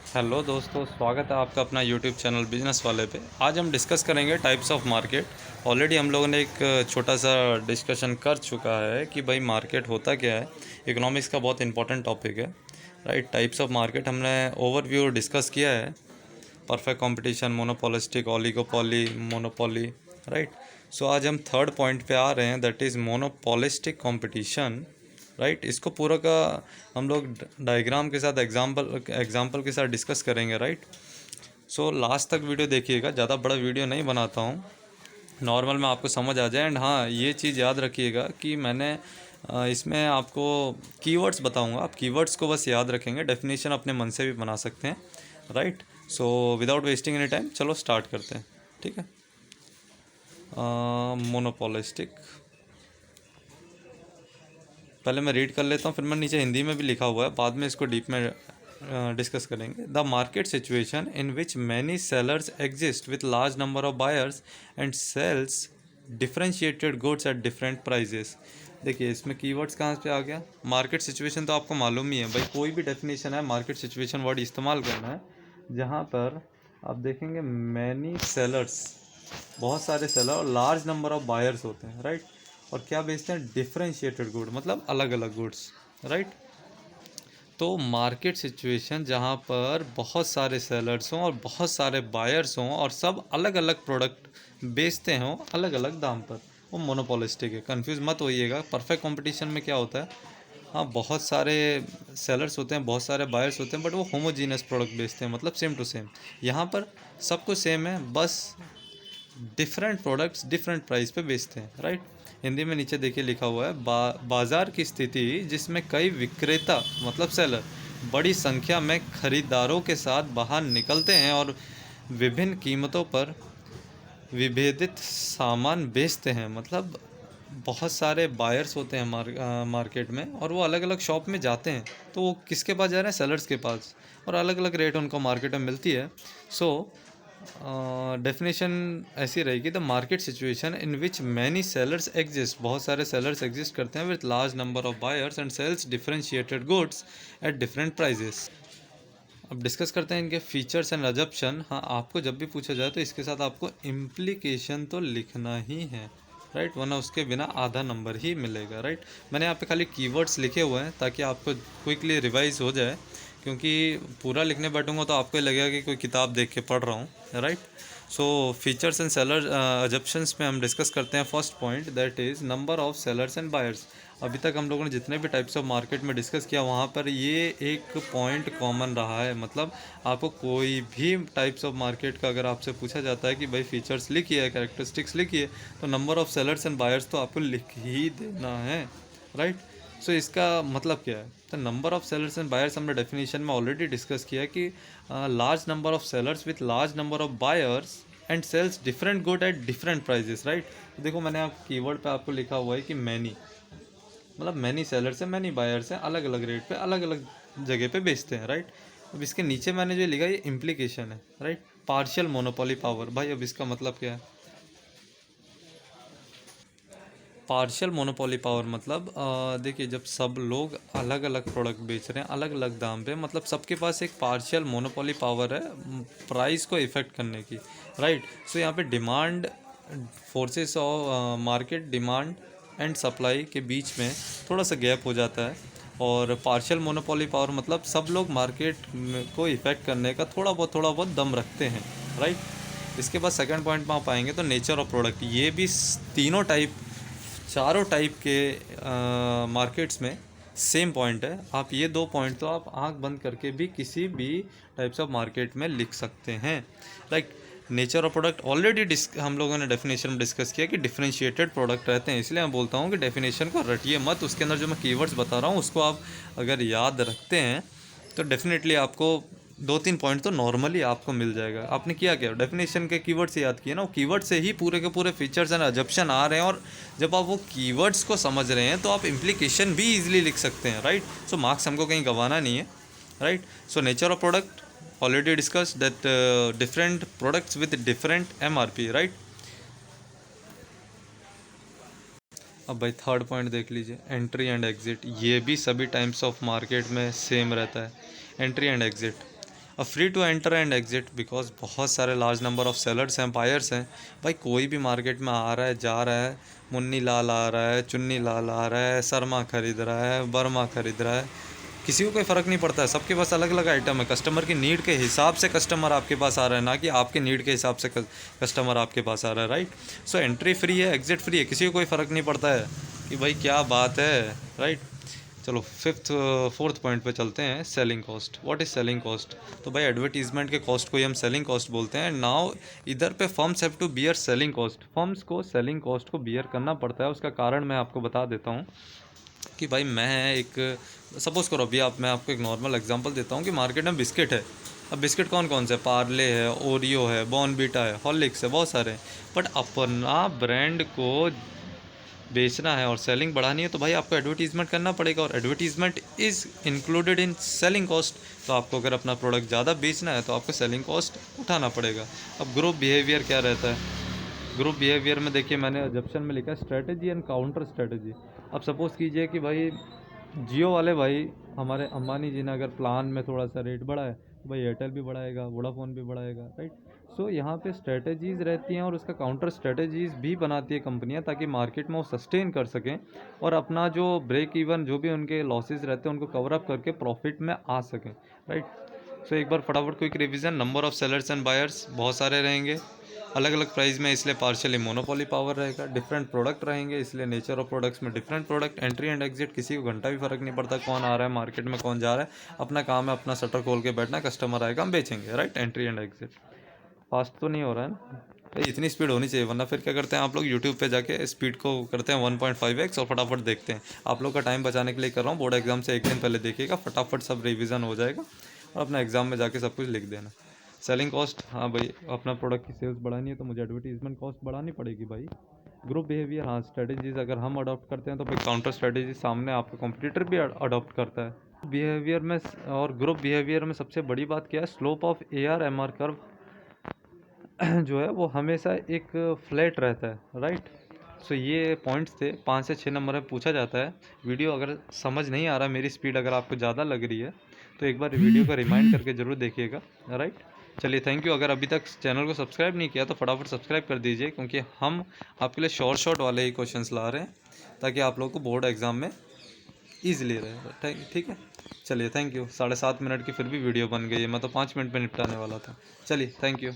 Hello दोस्तों, स्वागत है आपका अपना यूट्यूब चैनल बिजनेस वाले पे। आज हम डिस्कस करेंगे टाइप्स ऑफ मार्केट। ऑलरेडी हम लोगों ने एक छोटा सा डिस्कशन कर चुका है कि भाई मार्केट होता क्या है। इकोनॉमिक्स का बहुत इंपॉर्टेंट टॉपिक है, राइट। टाइप्स ऑफ मार्केट हमने ओवरव्यू डिस्कस किया है। Perfect competition, monopolistic, oligopoly, monopoly, right. So आज हम थर्ड पॉइंट पे आ रहे हैं, that is monopolistic competition, right. इसको पूरा का हम लोग डायग्राम के साथ एग्जाम्पल के साथ डिस्कस करेंगे, राइट। सो लास्ट तक वीडियो देखिएगा, ज़्यादा बड़ा वीडियो नहीं बनाता हूँ, नॉर्मल में आपको समझ आ जाए। एंड हाँ, ये चीज़ याद रखिएगा कि मैंने इसमें आपको कीवर्ड्स बताऊंगा, आप कीवर्ड्स को बस याद रखेंगे, डेफिनेशन अपने मन से भी बना सकते हैं, right. So without wasting any time चलो स्टार्ट करते हैं, ठीक है। मोनोपोलिस्टिक, पहले मैं रीड कर लेता हूँ, फिर मैं नीचे हिंदी में भी लिखा हुआ है, बाद में इसको डीप में डिस्कस करेंगे। The market situation in which many sellers exist with large number of buyers and sells differentiated goods at different prices. देखिए इसमें कीवर्ड्स कहाँ पे आ गया, मार्केट सिचुएशन तो आपको मालूम ही है भाई, कोई भी डेफिनेशन है मार्केट सिचुएशन वर्ड इस्तेमाल करना है, जहाँ पर आप देखेंगे मैनी सेलर्स, बहुत सारे सेलर और लार्ज नंबर ऑफ बायर्स होते हैं, राइट। और क्या बेचते हैं, डिफरेंशिएटेड गुड, मतलब अलग अलग गुड्स, राइट। तो मार्केट सिचुएशन जहाँ पर बहुत सारे सेलर्स हों और बहुत सारे बायर्स हों और सब अलग अलग प्रोडक्ट बेचते हों अलग अलग दाम पर, वो मोनोपोलिस्टिक है। कंफ्यूज मत होइएगा, परफेक्ट कंपटीशन में क्या होता है, हाँ बहुत सारे सेलर्स होते हैं, बहुत सारे बायर्स होते हैं, बट वो होमोजीनियस प्रोडक्ट बेचते हैं, मतलब सेम टू सेम। यहाँ पर सब कुछ सेम है, बस डिफरेंट प्रोडक्ट्स डिफरेंट प्राइस पे बेचते हैं, राइट। हिंदी में नीचे देखिए लिखा हुआ है, बाजार की स्थिति जिसमें कई विक्रेता मतलब सेलर बड़ी संख्या में खरीदारों के साथ बाहर निकलते हैं और विभिन्न कीमतों पर विभेदित सामान बेचते हैं। मतलब बहुत सारे बायर्स होते हैं मार्केट में, और वो अलग अलग शॉप में जाते हैं, तो वो किसके पास जा रहे हैं, सेलर्स के पास, और अलग अलग रेट उनको मार्केट में मिलती है। सो डेफिनेशन ऐसी रहेगी, the market situation in which many sellers exist, बहुत सारे सेलर्स एग्जिस्ट करते हैं with large number of buyers and sells differentiated goods at different prices. अब डिस्कस करते हैं इनके फीचर्स एंड अजप्शन। हाँ, आपको जब भी पूछा जाए तो इसके साथ आपको इम्प्लीकेशन तो लिखना ही है, राइट, वरना उसके बिना आधा नंबर ही मिलेगा, राइट। मैंने यहाँ पे खाली कीवर्ड्स लिखे हुए हैं ताकि आपको क्विकली रिवाइज हो जाए, क्योंकि पूरा लिखने बैठूंगा तो आपको लगेगा कि कोई किताब देख के पढ़ रहा हूँ, right. So features and seller assumptions में हम डिस्कस करते हैं। First point that is number of sellers and buyers. अभी तक हम लोगों ने जितने भी टाइप्स ऑफ मार्केट में डिस्कस किया, वहाँ पर ये एक पॉइंट कॉमन रहा है। मतलब आपको कोई भी टाइप्स ऑफ मार्केट का अगर आपसे पूछा जाता है कि भाई फीचर्स लिखिए, कैरेक्टरिस्टिक्स लिखिए, तो number of sellers and buyers तो आपको लिख ही देना है, राइट। सो इसका मतलब क्या है, तो number of sellers and buyers हमने डेफिनेशन में ऑलरेडी डिस्कस किया कि large number of sellers with large number of buyers and sells different good at different prices, right. तो देखो मैंने आप कीवर्ड पे आपको लिखा हुआ है कि मैनी, मतलब मैनी सेलर्स हैं, मैनी बायर्स हैं, अलग अलग रेट पे अलग अलग जगह पे बेचते हैं, राइट। अब इसके नीचे मैंने जो लिखा ये इम्प्लीकेशन है, राइट। पार्शियल मोनोपोली पावर, भाई अब इसका मतलब क्या है, पार्शियल मोनोपोली पावर मतलब देखिए जब सब लोग अलग अलग प्रोडक्ट बेच रहे हैं अलग अलग दाम पे, मतलब सबके पास एक पार्शियल मोनोपोली पावर है प्राइस को इफ़ेक्ट करने की, राइट। सो यहाँ पे demand forces of market, demand and supply के बीच में थोड़ा सा गैप हो जाता है, और पार्शियल मोनोपोली पावर मतलब सब लोग मार्केट को इफ़ेक्ट करने का थोड़ा बहुत दम रखते हैं, राइट। इसके बाद सेकंड पॉइंट में आप आएंगे तो नेचर ऑफ प्रोडक्ट, ये भी तीनों टाइप, चारों टाइप के मार्केट्स में सेम पॉइंट है। आप ये दो पॉइंट तो आप आंख बंद करके भी किसी भी टाइप्स ऑफ मार्केट में लिख सकते हैं, like nature of product already हम लोगों ने डेफिनेशन में डिस्कस किया कि डिफरेंशिएटेड प्रोडक्ट रहते हैं, इसलिए मैं बोलता हूँ कि डेफिनेशन को रटिए मत, उसके अंदर जो मैं कीवर्ड्स बता रहा हूँ उसको आप अगर याद रखते हैं तो डेफिनेटली आपको दो तीन पॉइंट तो नॉर्मली आपको मिल जाएगा। आपने किया क्या, डेफिनेशन के कीवर्ड से याद किया ना, वो कीवर्ड से ही पूरे के पूरे फीचर्स एंड अजप्शन आ रहे हैं, और जब आप वो कीवर्ड्स को समझ रहे हैं तो आप इम्प्लीकेशन भी इजीली लिख सकते हैं, राइट। सो मार्क्स हमको कहीं गंवाना नहीं है, right. So nature of product already discuss that different products with different MRP, right. अब भाई थर्ड पॉइंट देख लीजिए, एंट्री एंड एग्जिट, ये भी सभी टाइप्स ऑफ मार्केट में सेम रहता है, entry and exit. Free to enter and exit because बहुत सारे लार्ज नंबर ऑफ सेलर्स हैं, बायर्स हैं। भाई कोई भी मार्केट में आ रहा है, जा रहा है, मुन्नी लाल आ रहा है, चुन्नी लाल आ रहा है, शर्मा खरीद रहा है, वर्मा खरीद रहा है, किसी को कोई फ़र्क नहीं पड़ता है। सबके पास अलग अलग आइटम है। कस्टमर की नीड के हिसाब से कस्टमर आपके पास आ रहा है, ना कि आपके नीड के हिसाब से कस्टमर आपके पास आ रहा है, राइट। सो एंट्री फ्री है, एग्जिट फ्री है, किसी को कोई फ़र्क नहीं पड़ता है कि भाई क्या बात है, राइट। चलो फोर्थ पॉइंट पे चलते हैं, selling cost. What is selling cost? तो भाई एडवर्टीजमेंट के कॉस्ट को ही हम सेलिंग कॉस्ट बोलते हैं। नाउ इधर पे firms have to bear selling cost. Firms को सेलिंग कॉस्ट को बियर करना पड़ता है। उसका कारण मैं आपको बता देता हूँ कि भाई मैं एक सपोज़ करो अभी मैं आपको एक नॉर्मल एग्जांपल देता हूँ कि मार्केट में बिस्किट है। अब बिस्किट कौन कौन से, पार्ले है, ओरियो है, बॉर्नवीटा है, हॉर्लिक्स है, बहुत सारे हैं। बट अपना ब्रांड को बेचना है और सेलिंग बढ़ानी है तो भाई आपको एडवर्टीज़मेंट करना पड़ेगा, और advertisement is included in selling cost. तो आपको अगर अपना प्रोडक्ट ज़्यादा बेचना है तो आपको सेलिंग कॉस्ट उठाना पड़ेगा। अब ग्रुप बिहेवियर क्या रहता है? ग्रुप बिहेवियर में देखिए मैंने एजप्शन में लिखा है स्ट्रेटजी एंड काउंटर स्ट्रेटजी। अब सपोज़ कीजिए कि भाई जियो वाले भाई हमारे अंबानी जी ने अगर प्लान में थोड़ा सा रेट बढ़ाए तो भाई एयरटेल भी बढ़ाएगा, वोडाफोन भी बढ़ाएगा, राइट। सो यहाँ पे स्ट्रेटजीज़ रहती हैं और उसका काउंटर स्ट्रेटजीज़ भी बनाती है कंपनियाँ, ताकि मार्केट में वो सस्टेन कर सकें और अपना जो ब्रेक इवन जो भी उनके लॉसेस रहते हैं उनको कवर अप करके प्रॉफिट में आ सकें, राइट। सो एक बार फटाफट quick revision. Number of sellers and buyers बहुत सारे रहेंगे, अलग अलग प्राइस में, इसलिए पार्शियली मोनोपोली पावर रहेगा। डिफरेंट प्रोडक्ट रहेंगे, इसलिए नेचर ऑफ प्रोडक्ट्स में different product. Entry and exit किसी को घंटा भी फर्क नहीं पड़ता कौन आ रहा है मार्केट में, कौन जा रहा है। अपना काम है अपना शटर खोल के बैठना, कस्टमर आएगा हम बेचेंगे, right. Entry and exit. Fast तो नहीं हो रहा है ना भाई, इतनी स्पीड होनी चाहिए, वरना फिर क्या करते हैं आप लोग यूट्यूब पे जाके स्पीड को करते हैं 1.5x और फटाफट देखते हैं। आप लोग का टाइम बचाने के लिए कर रहा हूँ। बोर्ड एग्जाम से एक दिन पहले देखिएगा, फटाफट सब रिवीजन हो जाएगा और अपना एग्जाम में जाके सब कुछ लिख देना। सेलिंग कॉस्ट, हाँ भाई अपना प्रोडक्ट की सेल्स बढ़ानी है तो मुझे एडवर्टीजमेंट कॉस्ट बढ़ानी पड़ेगी भाई। ग्रुप बिहेवियर, हाँ स्ट्रेटजीज अगर हम अडॉप्ट करते हैं तो भाई काउंटर स्ट्रेटजी सामने आपका कॉम्पिटिटर भी अडॉप्ट करता है। बिहेवियर में और ग्रुप बिहेवियर में सबसे बड़ी बात क्या है, स्लोप ऑफ AR/MR कर्व जो है वो हमेशा एक फ्लैट रहता है, राइट। सो ये पॉइंट्स थे, 5 से 6 नंबर में पूछा जाता है। वीडियो अगर समझ नहीं आ रहा, मेरी स्पीड अगर आपको ज़्यादा लग रही है तो एक बार वीडियो को रिमाइंड करके ज़रूर देखिएगा, राइट। चलिए थैंक यू। अगर अभी तक चैनल को सब्सक्राइब नहीं किया तो फटाफट सब्सक्राइब कर दीजिए, क्योंकि हम आपके लिए शॉर्ट वाले ही क्वेश्चंस ला रहे हैं ताकि आप लोग को बोर्ड एग्ज़ाम में ईजिली रहे, ठीक है। चलिए थैंक यू। 7.5 मिनट की फिर भी वीडियो बन गई है, मैं तो 5 मिनट में निपटाने वाला था। चलिए थैंक यू।